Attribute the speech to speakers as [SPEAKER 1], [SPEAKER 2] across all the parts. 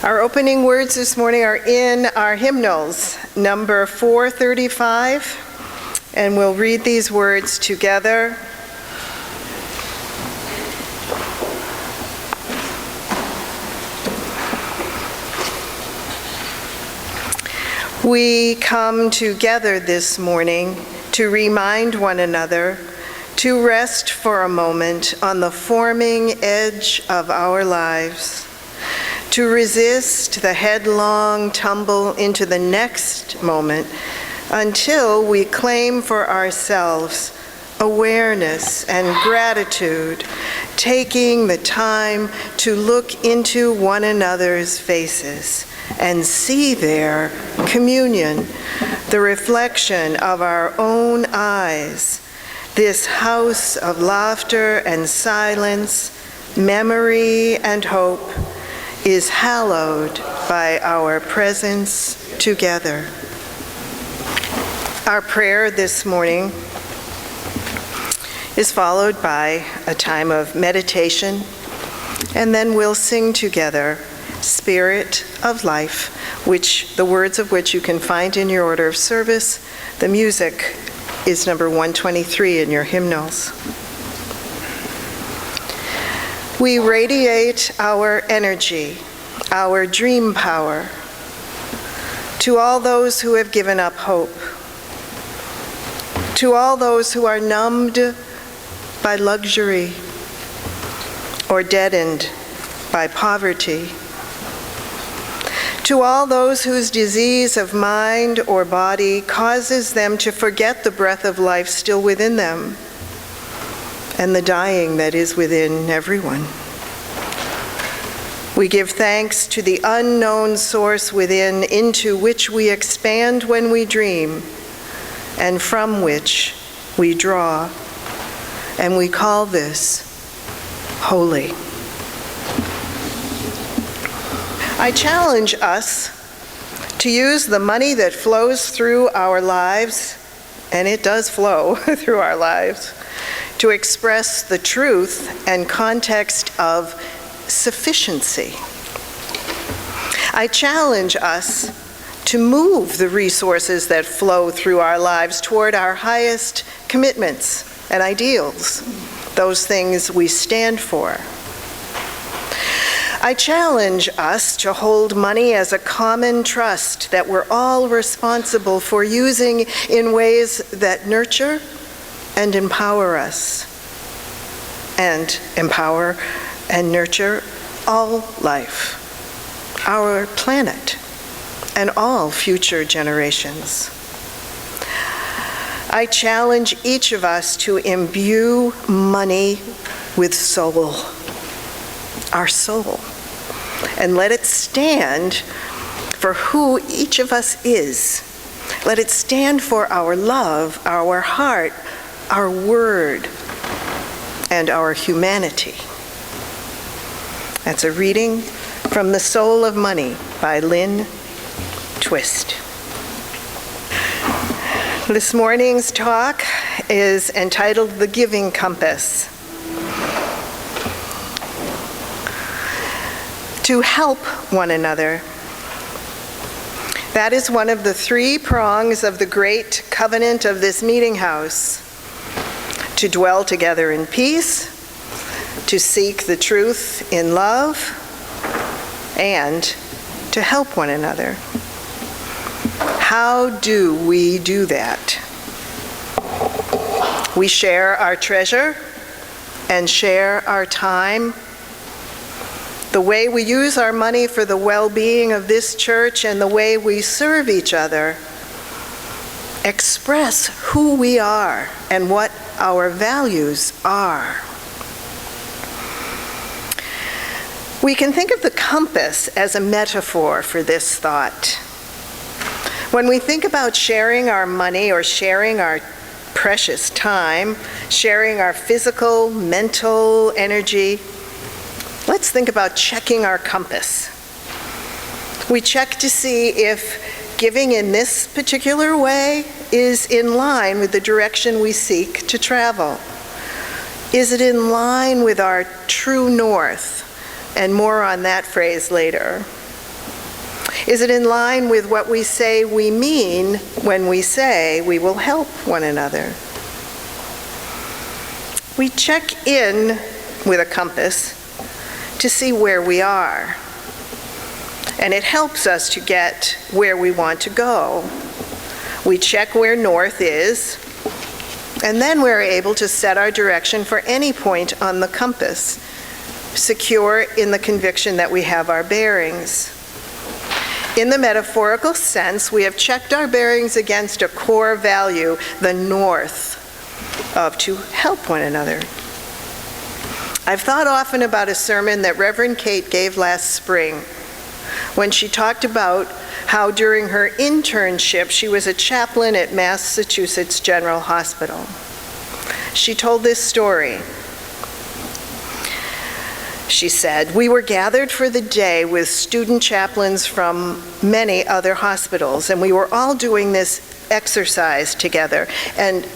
[SPEAKER 1] Our opening words this morning are in our hymnals, number 435, and we'll read these words together. We come together this morning to remind one another to rest for a moment on the forming edge of our lives, to resist the headlong tumble into the next moment until we claim for ourselves awareness and gratitude, taking the time to look into one another's faces and see there communion, the reflection of our own eyes, this house of laughter and silence, memory and hope, is hallowed by our presence together. Our prayer this morning is followed by a time of meditation, and then we'll sing together Spirit of Life, which the words of which you can find in your order of service. The music is number 123 in your hymnals. We radiate our energy, our dream power, to all those who have given up hope, to all those who are numbed by luxury or deadened by poverty, to all those whose disease of mind or body causes them to forget the breath of life still within them, and the dying that is within everyone. We give thanks to the unknown source within, into which we expand when we dream, and from which we draw, and we call this holy. I challenge us to use the money that flows through our lives, and it does flow through our lives, to express the truth and context of sufficiency. I challenge us to move the resources that flow through our lives toward our highest commitments and ideals, those things we stand for. I challenge us to hold money as a common trust that we're all responsible for using in ways that nurture and empower us, and empower and nurture all life, our planet, and all future generations. I challenge each of us to imbue money with soul, our soul, and let it stand for who each of us is. Let it stand for our love, our heart, our word, and our humanity. That's a reading from The Soul of Money by Lynn Twist. This morning's talk is entitled The Giving Compass. To help one another. That is one of the three prongs of the great covenant of this meeting house: to dwell together in peace, to seek the truth in love, and to help one another. How do we do that? We share our treasure and share our time. The way we use our money for the well-being of this church and the way we serve each other express who we are and what our values are. We can think of the compass as a metaphor for this thought. When we think about sharing our money or sharing our precious time, sharing our physical, mental energy, let's think about checking our compass. We check to see if giving in this particular way is in line with the direction we seek to travel. Is it in line with our true north? And more on that phrase later. Is it in line with what we say we mean when we say we will help one another? We check in with a compass to see where we are, and it helps us to get where we want to go. We check where north is, and then we're able to set our direction for any point on the compass, secure in the conviction that we have our bearings. In the metaphorical sense, we have checked our bearings against a core value, the north, of to help one another. I've thought often about a sermon that Reverend Kate gave last spring when she talked about how during her internship she was a chaplain at Massachusetts General Hospital. She told this story. She said, "We were gathered for the day with student chaplains from many other hospitals, and we were all doing this exercise together." And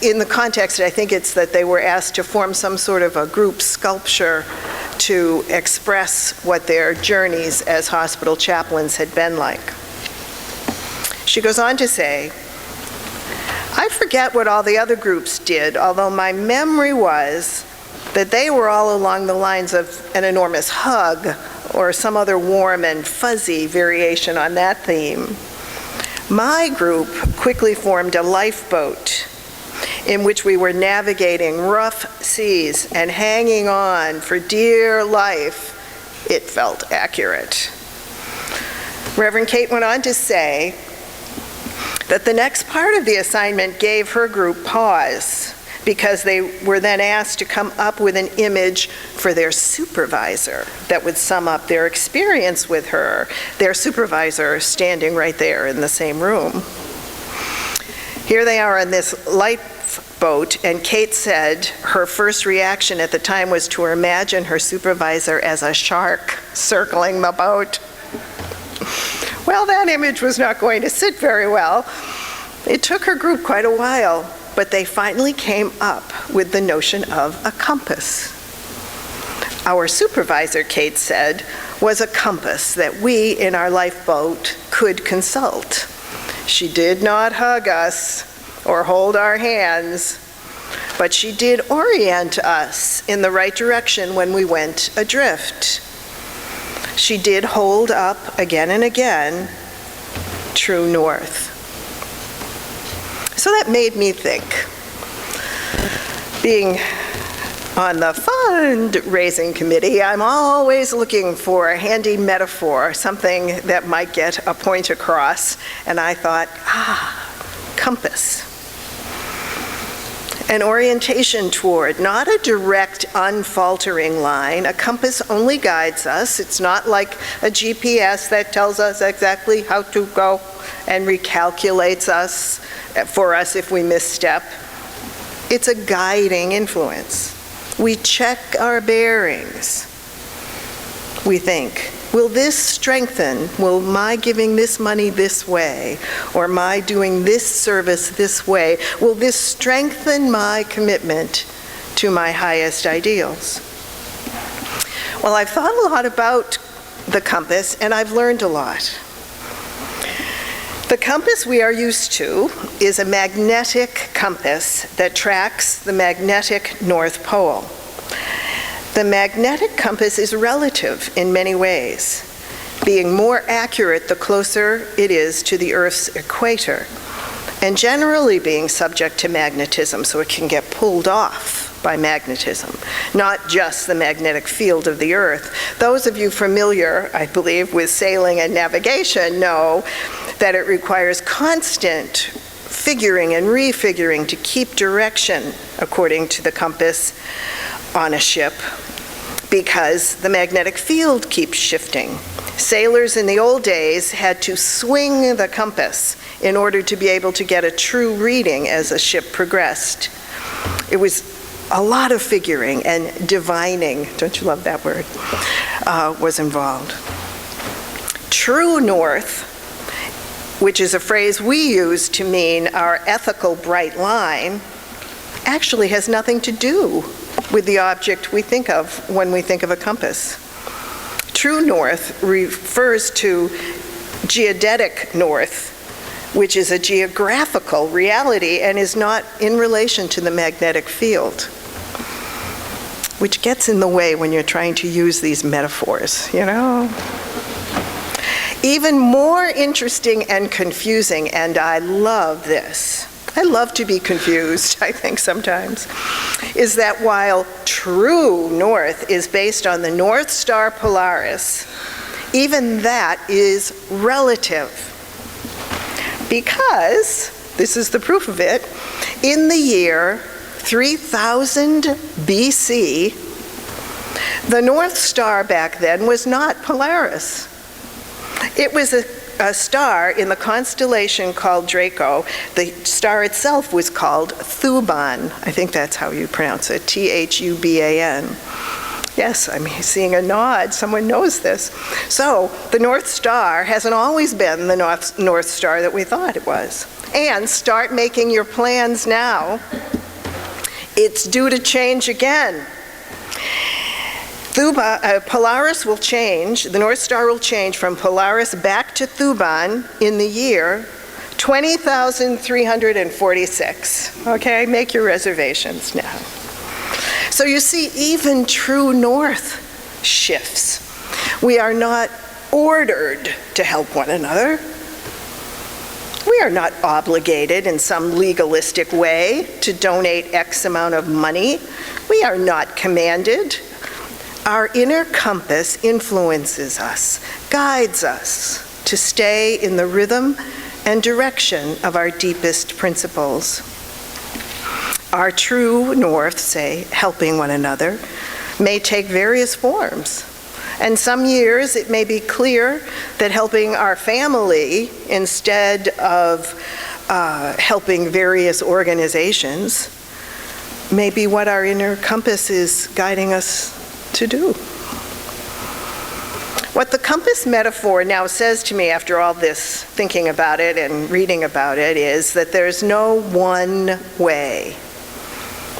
[SPEAKER 1] in the context, I think it's that they were asked to form some sort of a group sculpture to express what their journeys as hospital chaplains had been like. She goes on to say, "I forget what all the other groups did, although my memory was that they were all along the lines of an enormous hug or some other warm and fuzzy variation on that theme. My group quickly formed a lifeboat in which we were navigating rough seas and hanging on for dear life. It felt accurate." Reverend Kate went on to say that the next part of the assignment gave her group pause, because they were then asked to come up with an image for their supervisor that would sum up their experience with her, their supervisor standing right there in the same room. Here they are on this lifeboat, and Kate said her first reaction at the time was to imagine her supervisor as a shark circling the boat. Well, that image was not going to sit very well. It took her group quite a while, but they finally came up with the notion of a compass. Our supervisor, Kate said, was a compass that we in our lifeboat could consult. She did not hug us or hold our hands, but she did orient us in the right direction when we went adrift. She did hold up again and again, true north. So that made me think. Being on the fundraising committee, I'm always looking for a handy metaphor, something that might get a point across. And I thought, compass. An orientation toward, not a direct, unfaltering line. A compass only guides us. It's not like a GPS that tells us exactly how to go and recalculates us for us if we misstep. It's a guiding influence. We check our bearings. We think, will this strengthen? Will my giving this money this way, or my doing this service this way, will this strengthen my commitment to my highest ideals? Well, I've thought a lot about the compass, and I've learned a lot. The compass we are used to is a magnetic compass that tracks the magnetic North Pole. The magnetic compass is relative in many ways, being more accurate the closer it is to the Earth's equator, and generally being subject to magnetism, so it can get pulled off by magnetism, not just the magnetic field of the Earth. Those of you familiar, I believe, with sailing and navigation know that it requires constant figuring and refiguring to keep direction according to the compass on a ship, because the magnetic field keeps shifting. Sailors in the old days had to swing the compass in order to be able to get a true reading as a ship progressed. It was a lot of figuring and divining, don't you love that word, was involved. True north, which is a phrase we use to mean our ethical bright line, actually has nothing to do with the object we think of when we think of a compass. True north refers to geodetic north, which is a geographical reality and is not in relation to the magnetic field, which gets in the way when you're trying to use these metaphors, you know? Even more interesting and confusing, and I love this, I love to be confused, I think sometimes, is that while true north is based on the North Star Polaris, even that is relative. Because, this is the proof of it, in the year 3000 BC, the North Star back then was not Polaris. It was a star in the constellation called Draco. The star itself was called Thuban. I think that's how you pronounce it, Thuban. Yes, I'm seeing a nod. Someone knows this. So the North Star hasn't always been the North Star that we thought it was. And start making your plans now. It's due to change again. Polaris will change, the North Star will change from Polaris back to Thuban in the year 20,346. Okay, make your reservations now. So you see, even true north shifts. We are not ordered to help one another. We are not obligated in some legalistic way to donate X amount of money. We are not commanded. Our inner compass influences us, guides us to stay in the rhythm and direction of our deepest principles. Our true north, say, helping one another, may take various forms. And some years it may be clear that helping our family instead of helping various organizations may be what our inner compass is guiding us to do. What the compass metaphor now says to me after all this thinking about it and reading about it is that there's no one way,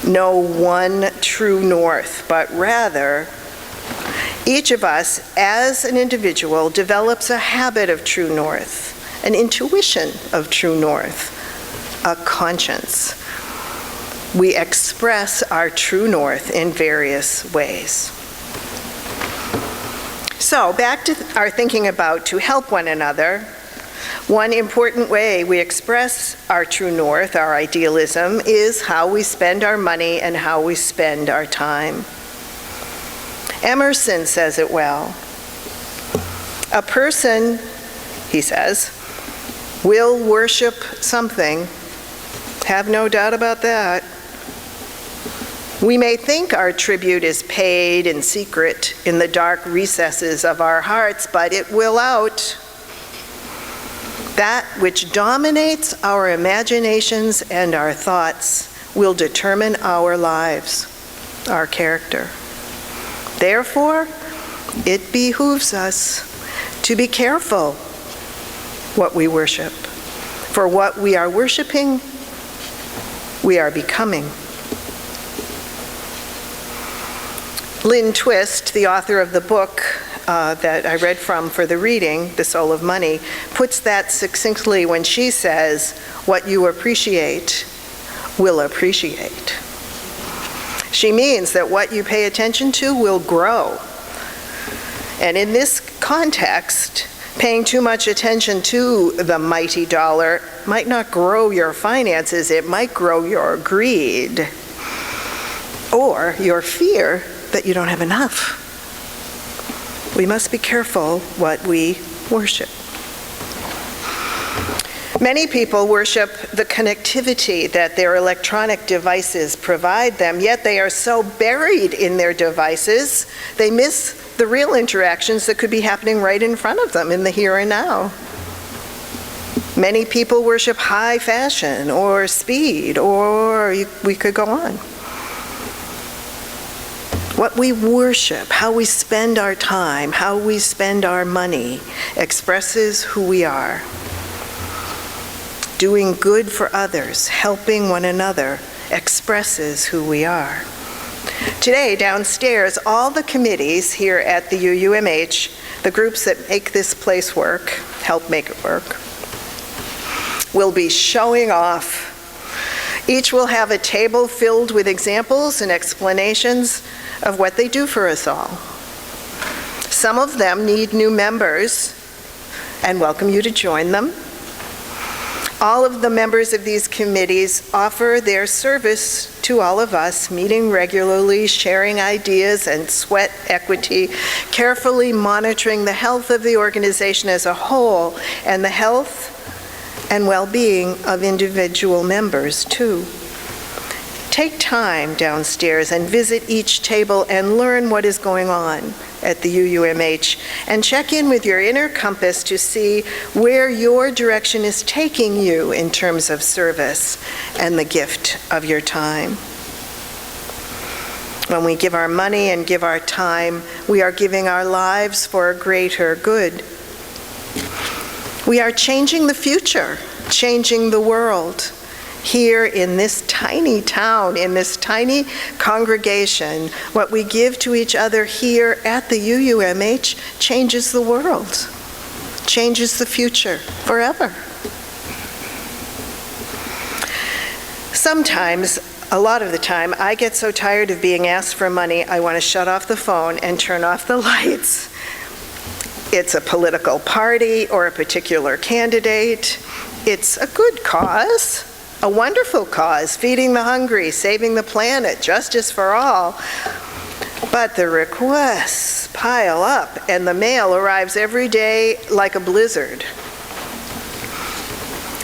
[SPEAKER 1] no one true north, but rather each of us as an individual develops a habit of true north, an intuition of true north, a conscience. We express our true north in various ways. So back to our thinking about to help one another. One important way we express our true north, our idealism, is how we spend our money and how we spend our time. Emerson says it well. A person, he says, will worship something. Have no doubt about that. We may think our tribute is paid in secret in the dark recesses of our hearts, but it will out. That which dominates our imaginations and our thoughts will determine our lives, our character. Therefore, it behooves us to be careful what we worship. For what we are worshiping, we are becoming. Lynn Twist, the author of the book that I read from for the reading, The Soul of Money, puts that succinctly when she says, what you appreciate will appreciate. She means that what you pay attention to will grow. And in this context, paying too much attention to the mighty dollar might not grow your finances, it might grow your greed or your fear that you don't have enough. We must be careful what we worship. Many people worship the connectivity that their electronic devices provide them, yet they are so buried in their devices, they miss the real interactions that could be happening right in front of them in the here and now. Many people worship high fashion or speed, or we could go on. What we worship, how we spend our time, how we spend our money, expresses who we are. Doing good for others, helping one another, expresses who we are. Today, downstairs, all the committees here at the UUMH, the groups that make this place work, help make it work, will be showing off. Each will have a table filled with examples and explanations of what they do for us all. Some of them need new members and welcome you to join them. All of the members of these committees offer their service to all of us, meeting regularly, sharing ideas and sweat equity, carefully monitoring the health of the organization as a whole and the health and well-being of individual members, too. Take time downstairs and visit each table and learn what is going on at the UUMH, and check in with your inner compass to see where your direction is taking you in terms of service and the gift of your time. When we give our money and give our time, we are giving our lives for a greater good. We are changing the future, changing the world. Here in this tiny town, in this tiny congregation, what we give to each other here at the UUMH changes the world, changes the future forever. Sometimes, a lot of the time, I get so tired of being asked for money, I want to shut off the phone and turn off the lights. It's a political party or a particular candidate. It's a good cause. A wonderful cause, feeding the hungry, saving the planet, justice for all. But the requests pile up and the mail arrives every day like a blizzard.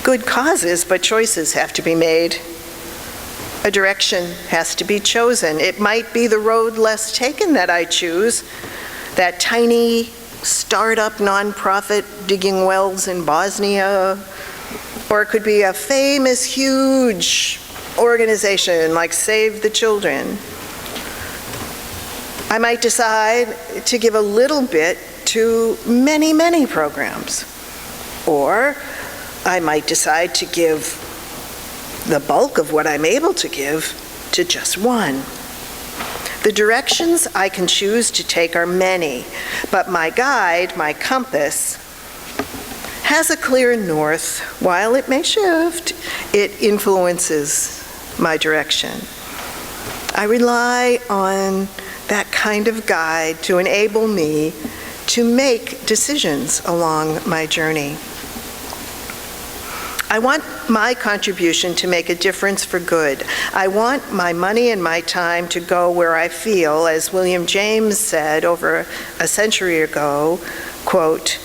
[SPEAKER 1] Good causes, but choices have to be made. A direction has to be chosen. It might be the road less taken that I choose, that tiny startup nonprofit digging wells in Bosnia, or it could be a famous, huge organization like Save the Children. I might decide to give a little bit to many, many programs. Or I might decide to give the bulk of what I'm able to give to just one. The directions I can choose to take are many, but my guide, my compass, has a clear north. While it may shift, it influences my direction. I rely on that kind of guide to enable me to make decisions along my journey. I want my contribution to make a difference for good. I want my money and my time to go where I feel, as William James said over a century ago, quote,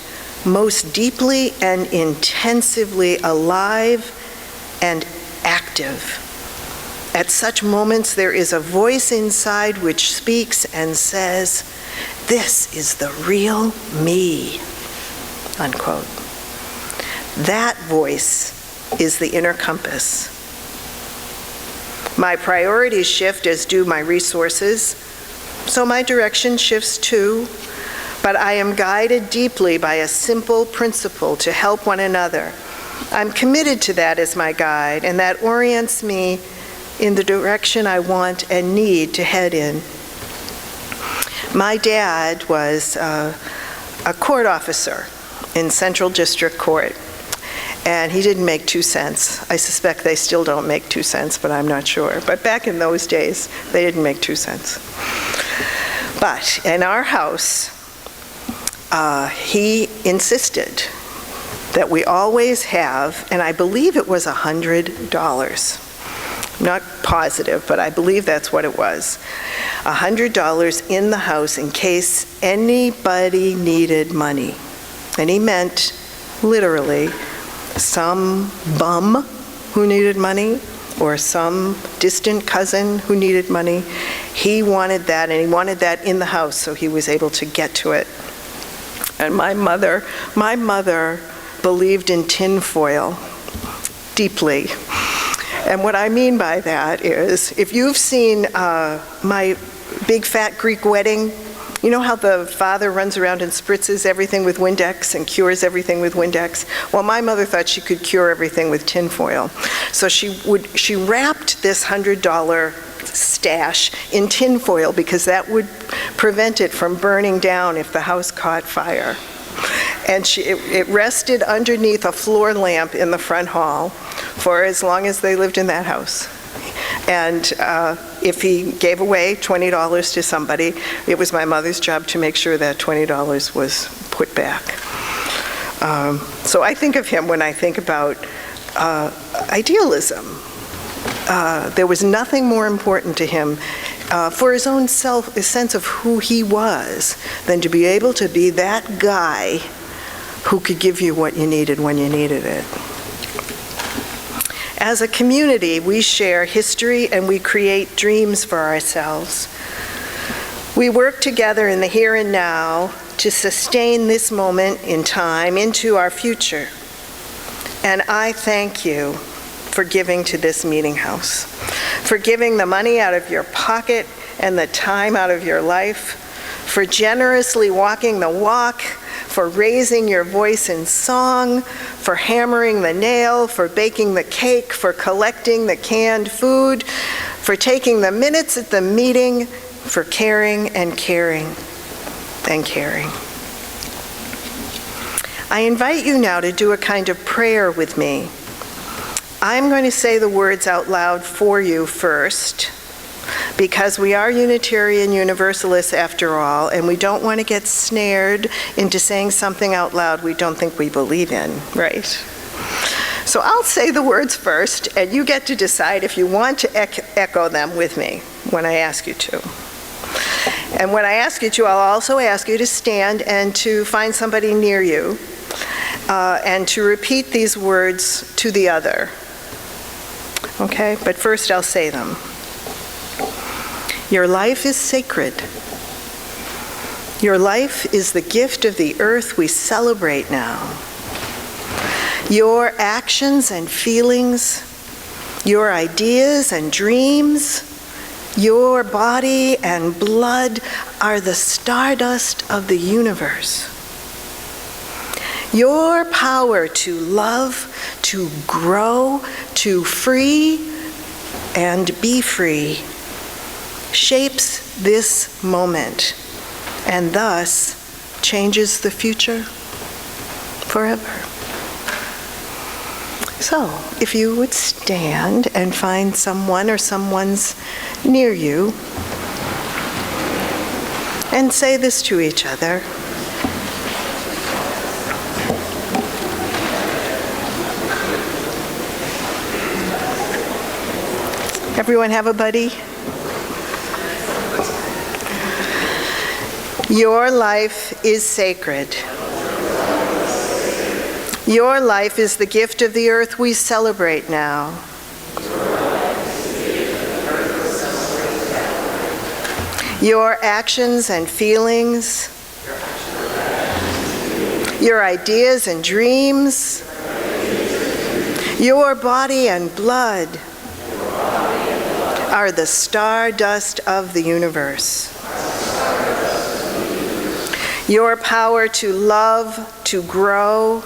[SPEAKER 1] most deeply and intensively alive and active. At such moments, there is a voice inside which speaks and says, "This is the real me," unquote. That voice is the inner compass. My priorities shift as do my resources, so my direction shifts too. But I am guided deeply by a simple principle to help one another. I'm committed to that as my guide, and that orients me in the direction I want and need to head in. My dad was a court officer in Central District Court, and he didn't make 2 cents. I suspect they still don't make 2 cents, but I'm not sure. But back in those days, they didn't make 2 cents. But in our house, he insisted that we always have, and I believe it was $100. I'm not positive, but I believe that's what it was. $100 in the house in case anybody needed money. And he meant, literally, some bum who needed money or some distant cousin who needed money. He wanted that, and he wanted that in the house so he was able to get to it. And my mother believed in tinfoil deeply. And what I mean by that is, if you've seen My Big Fat Greek Wedding, you know how the father runs around and spritzes everything with Windex and cures everything with Windex? Well, my mother thought she could cure everything with tinfoil. So she wrapped this $100 stash in tinfoil because that would prevent it from burning down if the house caught fire. And it rested underneath a floor lamp in the front hall for as long as they lived in that house. And if he gave away $20 to somebody, it was my mother's job to make sure that $20 was put back. So I think of him when I think about idealism. There was nothing more important to him for his own sense of who he was than to be able to be that guy who could give you what you needed when you needed it. As a community, we share history and we create dreams for ourselves. We work together in the here and now to sustain this moment in time into our future. And I thank you for giving to this meeting house, for giving the money out of your pocket and the time out of your life, for generously walking the walk, for raising your voice in song, for hammering the nail, for baking the cake, for collecting the canned food, for taking the minutes at the meeting, for caring and caring and caring. I invite you now to do a kind of prayer with me. I'm going to say the words out loud for you first, because we are Unitarian Universalists after all, and we don't want to get snared into saying something out loud we don't think we believe in, right? So I'll say the words first, and you get to decide if you want to echo them with me when I ask you to. And when I ask you to, I'll also ask you to stand and to find somebody near you and to repeat these words to the other. Okay? But first I'll say them. Your life is sacred. Your life is the gift of the earth we celebrate now. Your actions and feelings, your ideas and dreams, your body and blood are the stardust of the universe. Your power to love, to grow, to free and be free shapes this moment and thus changes the future forever. So, if you would stand and find someone or someone's near you and say this to each other. Everyone have a buddy? Your life is sacred. Your life is the gift of the earth we celebrate now. Your actions and feelings, your ideas and dreams, your body and blood are the stardust of the universe. Your power to love, to grow,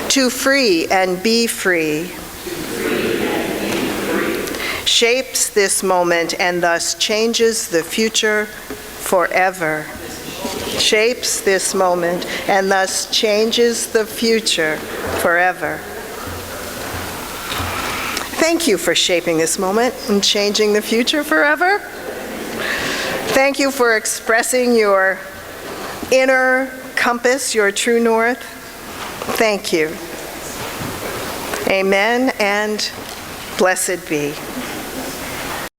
[SPEAKER 1] to free and be free, shapes this moment and thus changes the future forever. Shapes this moment and thus changes the future forever. Thank you for shaping this moment and changing the future forever. Thank you for expressing your inner compass, your true north. Thank you. Amen and blessed be.